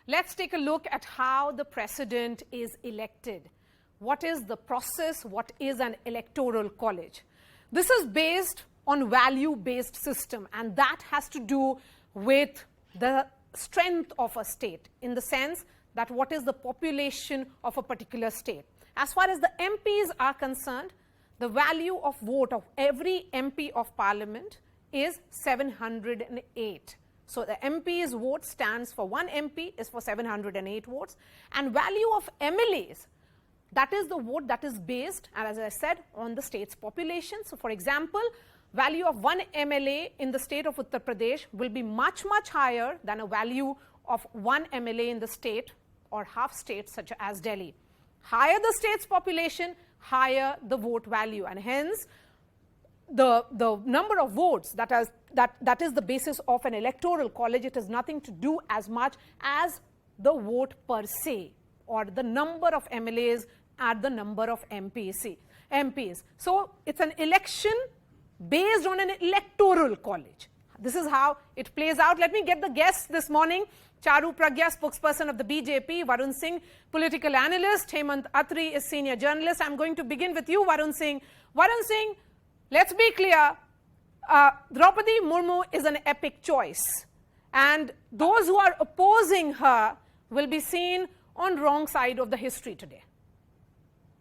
let's take a look at how the president is elected. What is the process? What is an electoral college? This is based on value-based system, and that has to do with the strength of a state, in the sense that what is the population of a particular state. As far as the MPs are concerned, the value of vote of every MP of parliament is 708. So the MP's vote stands for one MP is for 708 votes, and value of MLAs, that is the vote that is based, as I said, on the state's population. So for example, value of one MLA in the state of Uttar Pradesh will be much, much higher than a value of one MLA in the state or half state such as Delhi. Higher the state's population, higher the vote value, and hence the number of votes that is the basis of an electoral college. It has nothing to do as much as the vote per se, or the number of MLAs at the number of MPs. So it's an election based on an electoral college. This is how it plays out. Let me get the guests this morning. Charu Pragya, spokesperson of the BJP, Varun Singh, political analyst, Hemant Atri is senior journalist. I'm going to begin with you, Varun Singh. Varun Singh, let's be clear, Droupadi Murmu is an epic choice, and those who are opposing her will be seen on wrong side of the history today.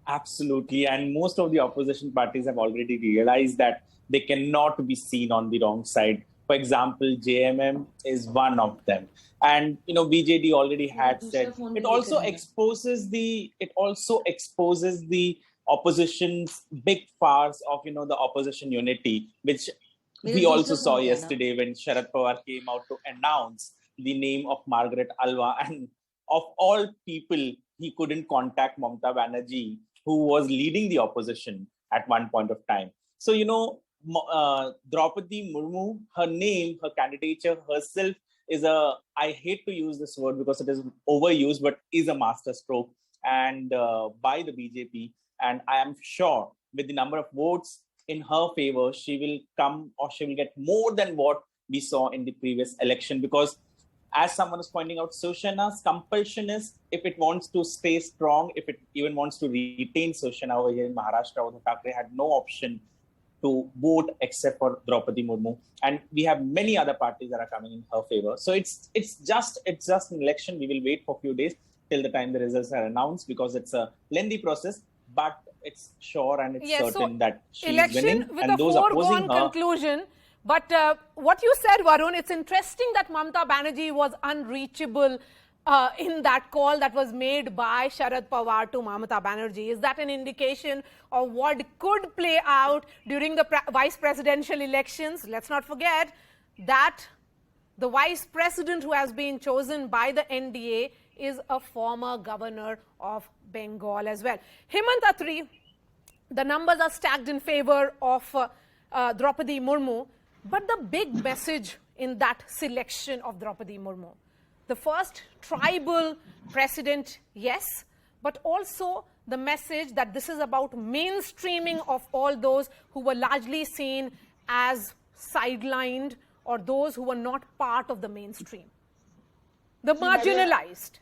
Absolutely, and most of the opposition parties have already realized that they cannot be seen on the wrong side. For example, JMM is one of them. And, BJD already had said, it also exposes the opposition's big farce of, the opposition unity, which we also saw yesterday when Sharad Pawar came out to announce the name of Margaret Alva. And of all people, he couldn't contact Mamata Banerjee, who was leading the opposition at one point of time. So, Droupadi Murmu, her name, her candidature herself is I hate to use this word because it is overused, but is a masterstroke and by the BJP. And I am sure with the number of votes in her favor, she will come, or she will get more than what we saw in the previous election. Because as someone is pointing out, Shivsena's compulsion is, if it wants to stay strong, if it even wants to retain Shivsena over here in Maharashtra, Uddhav Thackeray had no option to vote except for Droupadi Murmu, and we have many other parties that are coming in her favor. So it's just an election. We will wait for a few days till the time the results are announced, because it's a lengthy process, but it's sure and it's certain that she's winning, with and those opposing her. Conclusion. But what you said, Varun, it's interesting that Mamata Banerjee was unreachable in that call that was made by Sharad Pawar to Mamata Banerjee. Is that an indication of what could play out during the vice presidential elections? Let's not forget that the vice president who has been chosen by the NDA is a former governor of Bengal as well. Hemant Atri, the numbers are stacked in favor of Droupadi Murmu, but the big message in that selection of Droupadi Murmu, the first tribal president, yes, but also the message that this is about mainstreaming of all those who were largely seen as sidelined or those who were not part of the mainstream, the marginalized.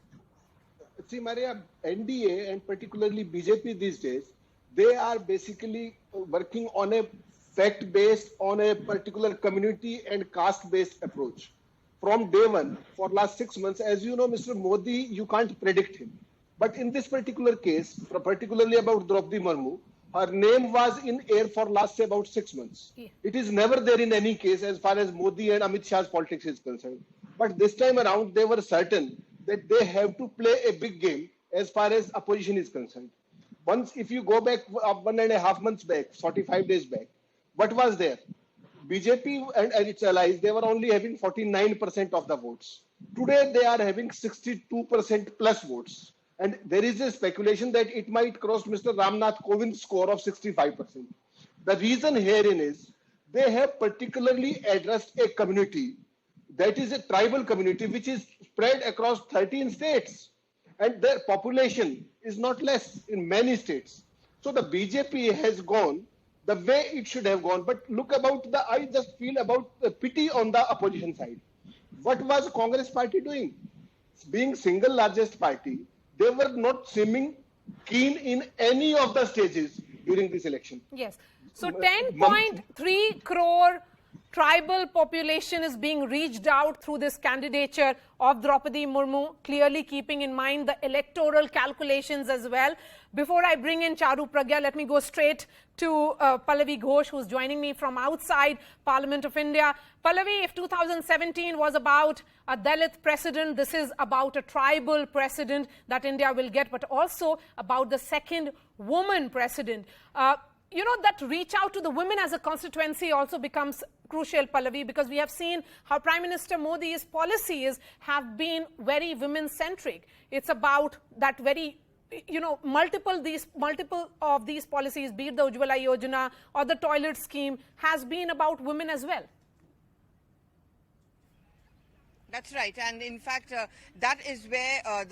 See, Maria, NDA and particularly BJP these days, they are basically working on a fact-based, on a particular community and caste-based approach. From day one, for last 6 months, as you know, Mr. Modi, you can't predict him. But in this particular case, particularly about Droupadi Murmu, her name was in air for last, say, about 6 months. Yeah. It is never there in any case as far as Modi and Amit Shah's politics is concerned. But this time around, they were certain that they have to play a big game as far as opposition is concerned. Once, if you go back 1.5 months back, 45 days back, what was there? BJP and its allies, they were only having 49% of the votes. Today, they are having 62% plus votes. And there is a speculation that it might cross Mr. Ramnath Kovind's score of 65%. The reason herein is they have particularly addressed a community that is a tribal community which is spread across 13 states. And their population is not less in many states. So the BJP has gone the way it should have gone. But look about I just feel about the pity on the opposition side. What was Congress party doing? being single largest party, they were not seeming keen in any of the stages during this election. Yes. So 10.3 crore tribal population is being reached out through this candidature of Droupadi Murmu, clearly keeping in mind the electoral calculations as well. Before I bring in Charu Pragya, let me go straight to Pallavi Ghosh, who's joining me from outside Parliament of India. Pallavi, if 2017 was about a Dalit president, this is about a tribal president that India will get, but also about the second woman president. You know, that reach out to the women as a constituency also becomes crucial, Pallavi, because we have seen how Prime Minister Modi's policies have been very women-centric. It's about that very, you know, multiple of these policies, be it the Ujjwala Yojana or the toilet scheme, has been about women as well. That's right, and in fact, that is where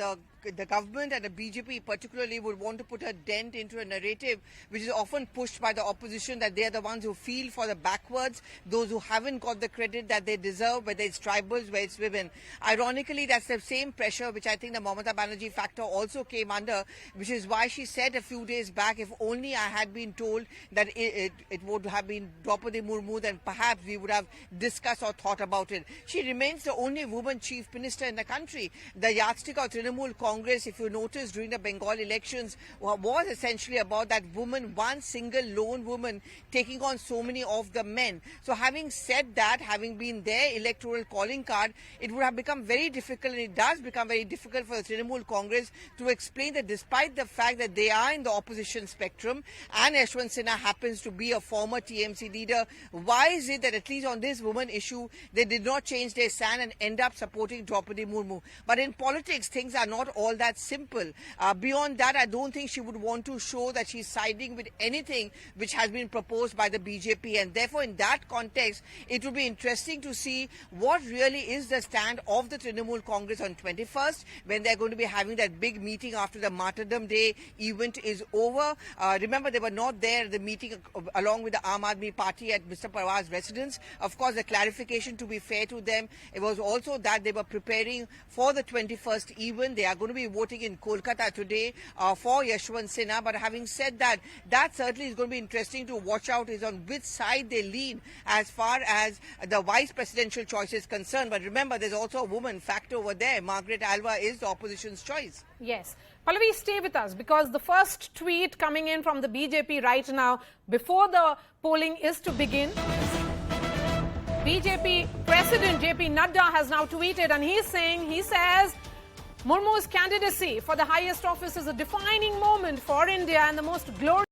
the government and the BJP particularly would want to put a dent into a narrative which is often pushed by the opposition, that they are the ones who feel for the backwards, those who haven't got the credit that they deserve, whether it's tribals, whether it's women. Ironically, that's the same pressure which I think the Mamata Banerjee factor also came under, which is why she said a few days back, if only I had been told that it would have been Droupadi Murmu, then perhaps we would have discussed or thought about it. She remains the only woman chief minister in the country. The yardstick of Trinamool Congress, if you notice, during the Bengal elections was essentially about that woman, one single lone woman taking on so many of the men. So having said that, having been their electoral calling card, it would have become very difficult, and it does become very difficult for the Trinamool Congress to explain that despite the fact that they are in the opposition spectrum and Yashwant Sinha happens to be a former TMC leader, why is it that at least on this woman issue they did not change their stand and end up supporting Droupadi Murmu? But in politics, things are not all that simple. Beyond that, I don't think she would want to show that she's siding with anything which has been proposed by the BJP, and therefore in that context it will be interesting to see what really is the stand of the Trinamool Congress on 21st, when they're going to be having that big meeting after the Martyrdom Day event is over. Remember, they were not there at the meeting along with the Aam Aadmi Party at Mr. Parwar's residence. Of course, the clarification, to be fair to them, it was also that they were preparing for the 21st event. They are going to be voting in Kolkata today for Yashwant Sinha. But having said that, that certainly is going to be interesting to watch out is on which side they lean as far as the vice presidential choice is concerned. But remember, there's also a woman factor over there. Margaret Alva is the opposition's choice. Yes. Pallavi, stay with us, because the first tweet coming in from the BJP right now, before the polling is to begin, BJP President JP Nadda has now tweeted, and he says, Murmu's candidacy for the highest office is a defining moment for India and the most glorious